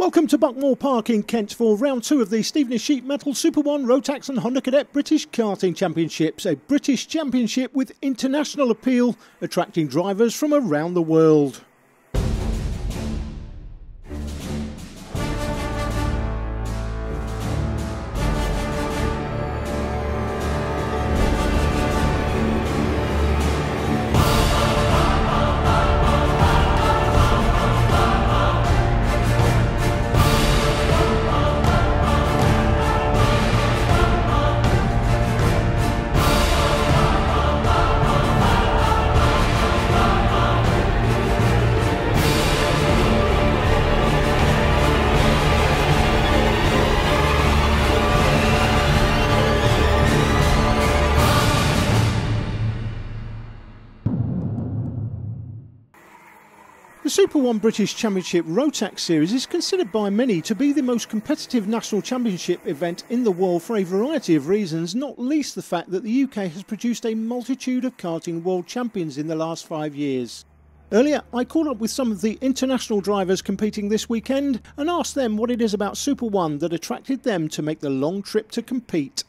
Welcome to Buckmore Park in Kent for round 2 of the Stevenage Sheet Metal Super 1 Rotax and Honda Cadet British Karting Championships, a British championship with international appeal, attracting drivers from around the world. The Super 1 British Championship Rotax Series is considered by many to be the most competitive national championship event in the world for a variety of reasons, not least the fact that the UK has produced a multitude of karting world champions in the last 5 years. Earlier, I caught up with some of the international drivers competing this weekend and asked them what it is about Super 1 that attracted them to make the long trip to compete.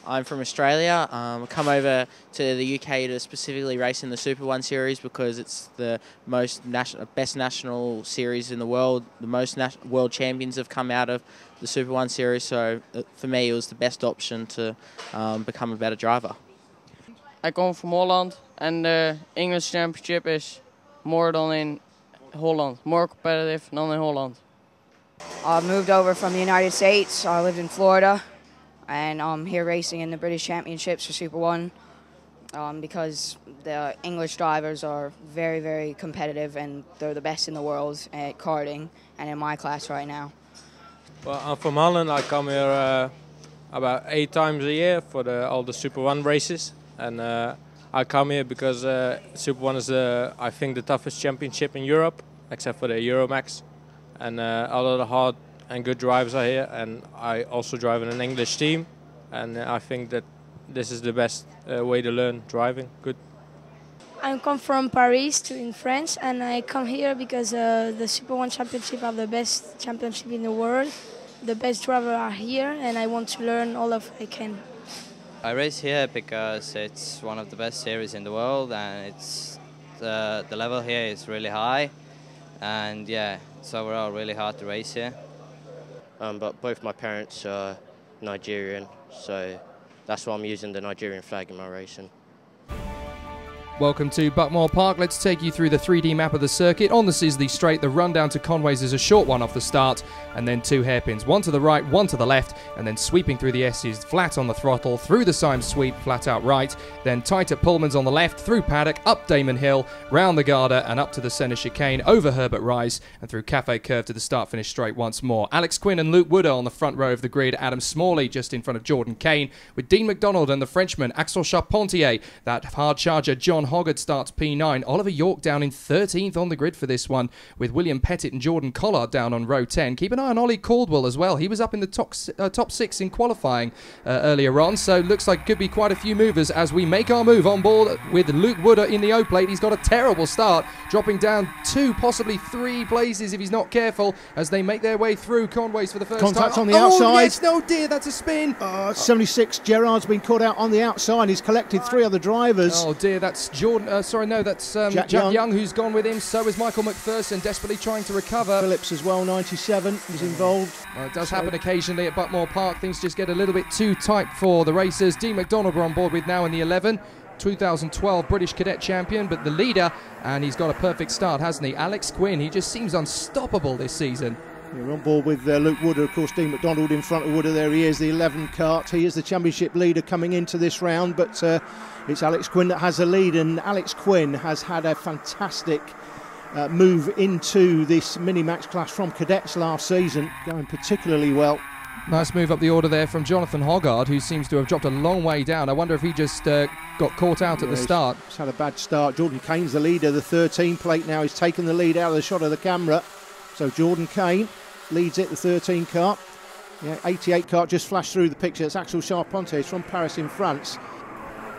I'm from Australia. I come over to the UK to specifically race in the Super 1 series because it's the best national series in the world. The most world champions have come out of the Super 1 series, so for me it was the best option to become a better driver. I come from Holland and the English Championship is more than in Holland, more competitive than in Holland. I moved over from the United States. I lived in Florida. And I'm here racing in the British Championships for Super 1 because the English drivers are very, very competitive and they're the best in the world at karting and in my class right now. Well, I'm from Holland. I come here about 8 times a year for all the Super 1 races. And I come here because Super 1 is, I think, the toughest championship in Europe, except for the Euromax. And all of the hard and good drivers are here, and I also drive in an English team, and I think that this is the best way to learn driving. Good. I come from Paris in France, and I come here because the Super 1 Championship are the best championship in the world. The best drivers are here, and I want to learn all of I can. I race here because it's one of the best series in the world, and it's the level here is really high, and yeah, it's overall really hard to race here. But both my parents are Nigerian, so that's why I'm using the Nigerian flag in my racing. Welcome to Buckmore Park. Let's take you through the 3D map of the circuit. On the Sisley Straight, the run down to Conways is a short one off the start, and then 2 hairpins, one to the right, one to the left, and then sweeping through the S's, flat on the throttle, through the Symes sweep, flat out right, then tight at Pullman's on the left, through Paddock, up Damon Hill, round the Garda, and up to the centre chicane, over Herbert Rise, and through Cafe Curve to the start-finish straight once more. Alex Quinn and Luke Wooder on the front row of the grid, Adam Smalley just in front of Jordan Kane, with Dean McDonald and the Frenchman, Axel Charpentier. That hard charger, John Hoggard, starts P9. Oliver York down in 13th on the grid for this one, with William Pettit and Jordan Collard down on row 10. Keep an eye on Ollie Caldwell as well. He was up in the top 6 in qualifying earlier on, so looks like could be quite a few movers as we make our move on board with Luke Wooder in the O-plate. He's got a terrible start, dropping down 2, possibly 3 places if he's not careful as they make their way through Conways for the first time. Contact on the outside. Oh yes, no dear, that's a spin. 76, Gerard's been caught out on the outside. He's collected 3 other drivers. Oh dear, that's Jordan, that's Jack Young who's gone with him. So is Michael McPherson, desperately trying to recover. Phillips as well, 97, is involved. Well, it does happen occasionally at Buckmore Park. Things just get a little bit too tight for the racers. Dean McDonald we're on board with now in the 11. 2012 British Cadet champion, but the leader, and he's got a perfect start, hasn't he? Alex Quinn, he just seems unstoppable this season. We're on board with Luke Wooder, of course. Dean McDonald in front of Wooder. There he is, the 11 kart. He is the championship leader coming into this round, but it's Alex Quinn that has the lead, and Alex Quinn has had a fantastic move into this mini-max class from cadets last season, going particularly well. Nice move up the order there from Jonathan Hoggard, who seems to have dropped a long way down. I wonder if he just got caught out at the start. He's had a bad start. Jordan Kane's the leader, the 13 plate now. He's taken the lead out of the shot of the camera. So Jordan Kane leads it, the 13 kart. Yeah, 88 kart just flashed through the picture. It's Axel Charpentier from Paris in France.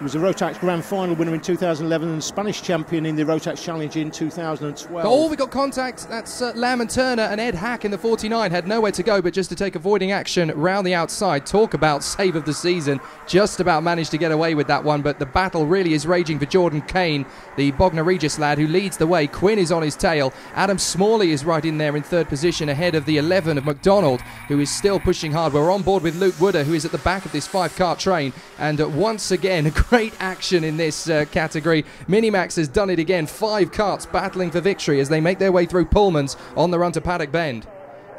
He was a Rotax Grand Final winner in 2011 and Spanish champion in the Rotax Challenge in 2012. Oh, we got contact. That's Lamb and Turner, and Ed Hack in the 49 had nowhere to go but just to take avoiding action round the outside. Talk about save of the season. Just about managed to get away with that one, but the battle really is raging for Jordan Kane, the Bognor Regis lad who leads the way. Quinn is on his tail. Adam Smalley is right in there in third position ahead of the 11 of McDonald, who is still pushing hard. We're on board with Luke Wooder, who is at the back of this 5-cart train, and once again great action in this category. Minimax has done it again. 5 carts battling for victory as they make their way through Pullmans on the run to Paddock Bend.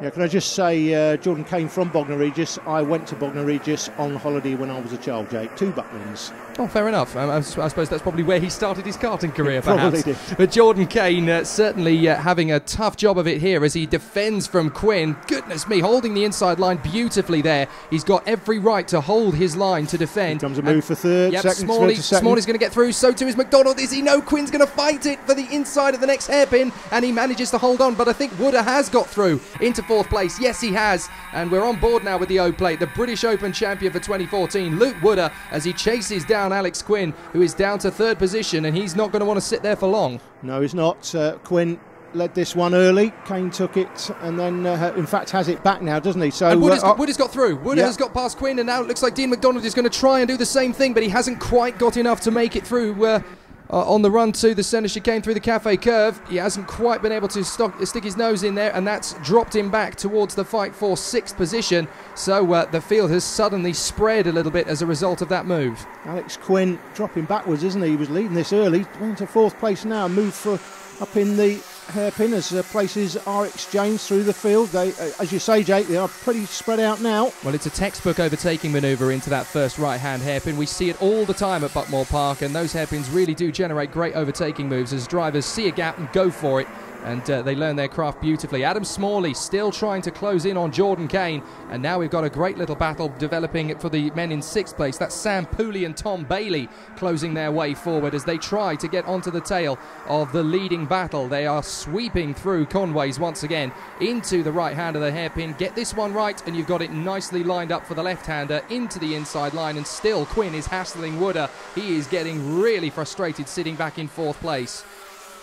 Yeah, can I just say, Jordan Kane from Bognor Regis. I went to Bognor Regis on holiday when I was a child, Jake. 2 Buckmans. Oh, fair enough. I suppose that's probably where he started his karting career, Probably perhaps. did. But Jordan Kane certainly having a tough job of it here as he defends from Quinn. Goodness me, holding the inside line beautifully there. He's got every right to hold his line to defend. Here comes a move for third. Yep, Second, Smalley's going to get through. So too is McDonald. Is he? No, Quinn's going to fight it for the inside of the next hairpin, and he manages to hold on. But I think Wooder has got through into 4th place. Yes, he has. And we're on board now with the O-Plate. The British Open champion for 2014, Luke Wooder, as he chases down Alex Quinn, who is down to 3rd position, and he's not going to want to sit there for long. No, he's not. Quinn led this one early. Kane took it and then, in fact, has it back now, doesn't he? So and Wooder's got through. Wooder has got past Quinn, and now it looks like Dean McDonald is going to try and do the same thing, but he hasn't quite got enough to make it through. On the run to the centre chicane through the Cafe Curve, he hasn't quite been able to stick his nose in there, and that's dropped him back towards the fight for 6th position. So the field has suddenly spread a little bit as a result of that move. Alex Quinn dropping backwards, isn't he? He was leading this early, went to 4th place now, moved for up in the hairpin as places are exchanged through the field. They, as you say, Jake, they are pretty spread out now. Well, it's a textbook overtaking manoeuvre into that first right-hand hairpin. We see it all the time at Buckmore Park, and those hairpins really do generate great overtaking moves as drivers see a gap and go for it. And they learn their craft beautifully. Adam Smalley still trying to close in on Jordan Kane, and now we've got a great little battle developing for the men in 6th place. That's Sam Pooley and Tom Bailey closing their way forward as they try to get onto the tail of the leading battle. They are sweeping through Conways once again into the right hand of the hairpin. Get this one right and you've got it nicely lined up for the left-hander into the inside line, and still Quinn is hassling Wooder. He is getting really frustrated sitting back in 4th place.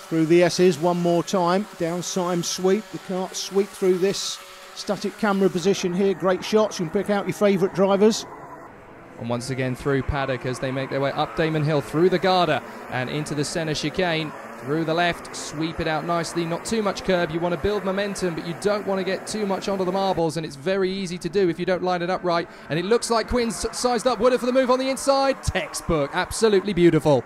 Through the S's one more time, downside sweep, the cart sweep through this static camera position here. Great shots, you can pick out your favourite drivers. And once again through Paddock as they make their way up Damon Hill, through the Garda and into the centre chicane. Through the left, sweep it out nicely, not too much curb. You want to build momentum, but you don't want to get too much onto the marbles, and it's very easy to do if you don't line it up right. And it looks like Quinn's sized up Wooder for the move on the inside. Textbook, absolutely beautiful.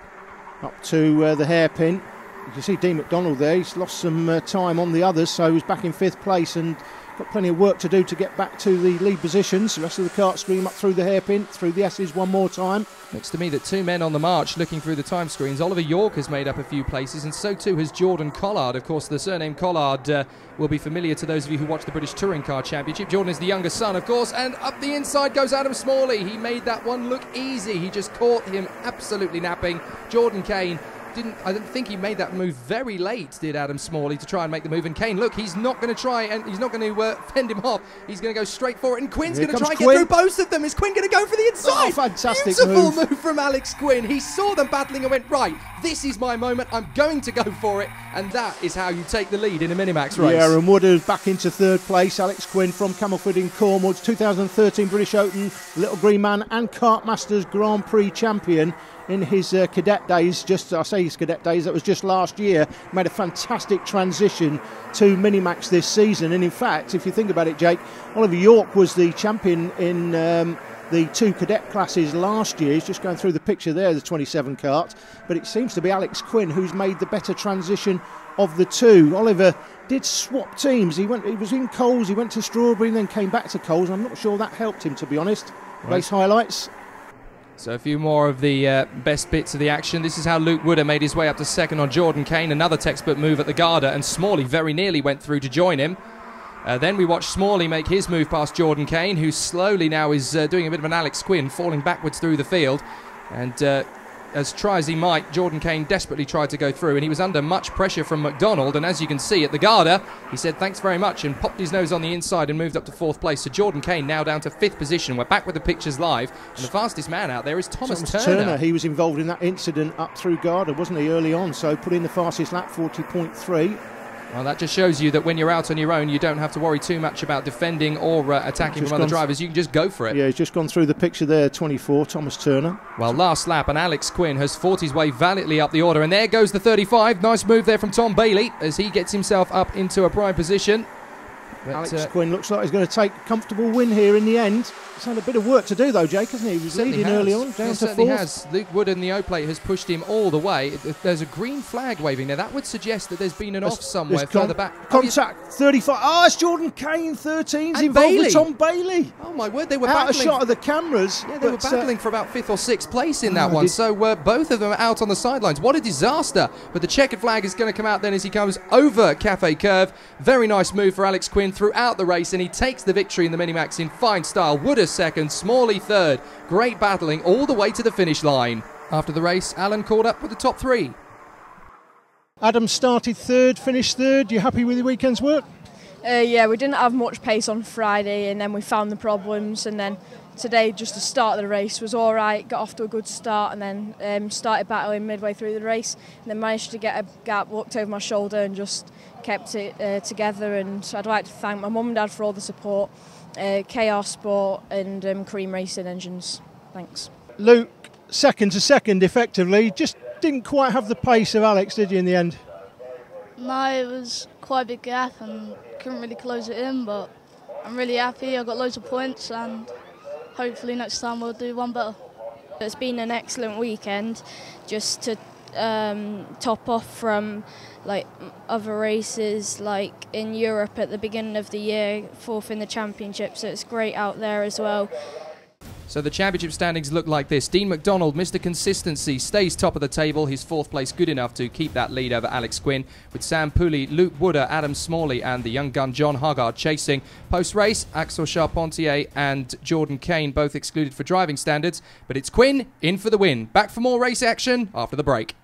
Up to the hairpin. You can see Dean McDonald there, he's lost some time on the others, so he's back in 5th place and got plenty of work to do to get back to the lead positions. The rest of the cart stream up through the hairpin, through the S's one more time. Looks to me that 2 men on the march looking through the time screens. Oliver York has made up a few places, and so too has Jordan Collard. Of course, the surname Collard will be familiar to those of you who watch the British Touring Car Championship. Jordan is the younger son, of course, and up the inside goes Adam Smalley. He made that one look easy. He just caught him absolutely napping. Jordan Kane I don't think he made that move very late, did Adam Smalley, to try and make the move. And Kane, look, he's not going to try, and he's not going to fend him off. He's going to go straight for it, and Quinn's going to try and get through both of them. Is Quinn going to go for the inside? Oh, fantastic Beautiful move from Alex Quinn. He saw them battling and went, right, this is my moment. I'm going to go for it. And that is how you take the lead in a Minimax race. Yeah, and Wooder's back into 3rd place. Alex Quinn from Camelford in Cornwall, 2013 British Open, Little Green Man and Kart Masters Grand Prix champion in his cadet days. I say his cadet days, that was just last year. Made a fantastic transition to Minimax this season. And in fact, if you think about it, Jake, Oliver York was the champion in the 2 cadet classes last year. He's just going through the picture there, the 27 kart. But it seems to be Alex Quinn who's made the better transition of the 2. Oliver did swap teams. He was in Coles, he went to Strawberry and then came back to Coles. I'm not sure that helped him, to be honest. Right. Race highlights. So a few more of the best bits of the action. This is how Luke Wooder made his way up to 2nd on Jordan Kane. Another textbook move at the Garda, and Smalley very nearly went through to join him. Then we watched Smalley make his move past Jordan Kane, who slowly now is doing a bit of an Alex Quinn, falling backwards through the field. And as try as he might, Jordan Kane desperately tried to go through, and he was under much pressure from McDonald, and as you can see at the Garda, he said thanks very much and popped his nose on the inside and moved up to 4th place. So Jordan Kane now down to 5th position. We're back with the pictures live, and the fastest man out there is Thomas Turner. He was involved in that incident up through Garda, wasn't he, early on, so put in the fastest lap, 40.3. Well, that just shows you that when you're out on your own, you don't have to worry too much about defending or attacking from other drivers. You can just go for it. Yeah, he's just gone through the picture there, 24, Thomas Turner. Well, last lap, and Alex Quinn has fought his way valiantly up the order. And there goes the 35. Nice move there from Tom Bailey as he gets himself up into a prime position. But, Alex Quinn looks like he's going to take a comfortable win here in the end. He's had a bit of work to do though, Jake, hasn't he? He was leading early on, down to 4th. Has. Luke Wood in the O-plate has pushed him all the way. There's a green flag waving there. That would suggest that there's been an off somewhere further back. Contact, 35. Oh, it's Jordan Kane, 13's involved with Tom Bailey. Oh my word, they were out battling. Out of shot of the cameras. Yeah, they were battling for about 5th or 6th place in that one. So both of them out on the sidelines. What a disaster. But the checkered flag is going to come out then as he comes over Cafe Curve. Very nice move for Alex Quinn throughout the race, and he takes the victory in the Minimax in fine style. Wood a 2nd, Smalley 3rd. Great battling all the way to the finish line. After the race, Alan caught up with the top 3. Adam started 3rd, finished 3rd. You happy with your weekend's work? Yeah, we didn't have much pace on Friday, and then we found the problems, and then today just the start of the race was all right, got off to a good start, and then started battling midway through the race, and then managed to get a gap, looked over my shoulder and just kept it together. And I'd like to thank my mum and dad for all the support, KR Sport and Cream Racing Engines. Thanks. Luke, 2nd to 2nd effectively, just didn't quite have the pace of Alex, did you, in the end? No, it was quite a big gap and couldn't really close it in, but I'm really happy. I got loads of points and hopefully next time we'll do one better. It's been an excellent weekend, just to top off from like other races like in Europe at the beginning of the year, 4th in the championship, so it's great out there as well. So the championship standings look like this. Dean McDonald, Mr. Consistency, stays top of the table. His 4th place good enough to keep that lead over Alex Quinn, with Sam Pooley, Luke Wooder, Adam Smalley and the young gun John Hoggard chasing. Post-race, Axel Charpentier and Jordan Kane both excluded for driving standards, but it's Quinn in for the win. Back for more race action after the break.